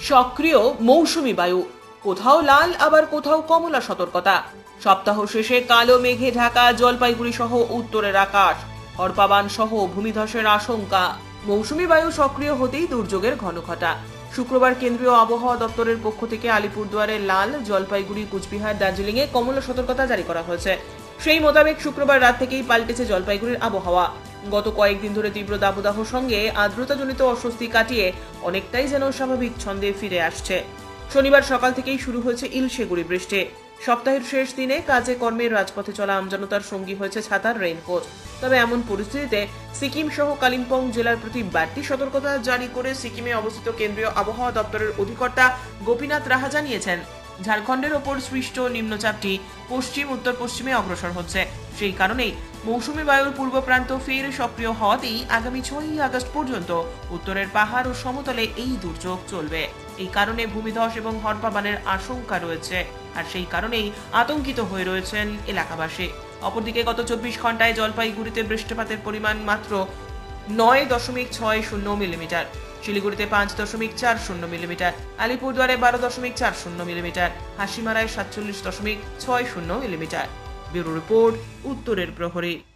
সক্রিয় মৌসুমী বায়ু, কোথাও লাল আবার কোথাও কমলা সতর্কতা। সপ্তাহ শেষে কালো মেঘে ঢাকা জলপাইগুড়ি সহ উত্তরের আকাশ, অর্পাবান সহ ভূমিধসের আশঙ্কা। মৌসুমী বায়ু সক্রিয় হতেই দুর্যোগের ঘনঘটা। শুক্রবার কেন্দ্রীয় আবহাওয়া দপ্তরের পক্ষ থেকে আলিপুরদুয়ারে লাল, জলপাইগুড়ি, কুচবিহার, দার্জিলিংয়ে কমলা সতর্কতা জারি করা হয়েছে। সেই মোতাবেক শুক্রবার রাত থেকেই পাল্টেছে জলপাইগুড়ির আবহাওয়া। গত কয়েকদিন ধরে তীব্র দাবদাহর সঙ্গে আর্দ্রতাজনিত অস্বস্তি কাটিয়ে অনেকটাই যেন স্বাভাবিক ছন্দে ফিরে আসছে। শনিবার সকাল থেকেই শুরু হয়েছে ইলশেগুড়ি বৃষ্টি। সপ্তাহের শেষ দিনে কাজে কর্মের রাজপথে চলা আমজনতার সঙ্গী হয়েছে ছাতার রেইনকোট। তবে এমন পরিস্থিতিতে সিকিম সহ কালিম্পং জেলার প্রতি বাড়তি সতর্কতা জারি করে সিকিমে অবস্থিত কেন্দ্রীয় আবহাওয়া দপ্তরের অধিকর্তা গোপীনাথ রাহা জানিয়েছেন, ঝাড়খণ্ডের ওপর সৃষ্ট নিম্নচাপটি পশ্চিম উত্তর পশ্চিমে অগ্রসর হচ্ছে। সেই কারণেই মৌসুমী বায়ুর পূর্ব প্রান্ত ফের সক্রিয় হওয়াতেই আগামী 6ই আগস্ট পর্যন্ত উত্তরের পাহাড় ও সমতলে এই দুর্যোগ চলবে। এই কারণে ভূমিধস এবং হরপাবানের আশঙ্কা রয়েছে, আর সেই কারণেই আতঙ্কিত হয়ে রয়েছেন এলাকাবাসী। অপরদিকে গত 24 ঘন্টায় জলপাইগুড়িতে বৃষ্টিপাতের পরিমাণ মাত্র 9.60 মিলিমিটার, শিলিগুড়িতে 5.40 মিলিমিটার, আলিপুরদুয়ারে 12.40 মিলিমিটার, হাসিমারায় 47.60 মিলিমিটার। ব্যুরো রিপোর্ট, উত্তরের প্রহরী।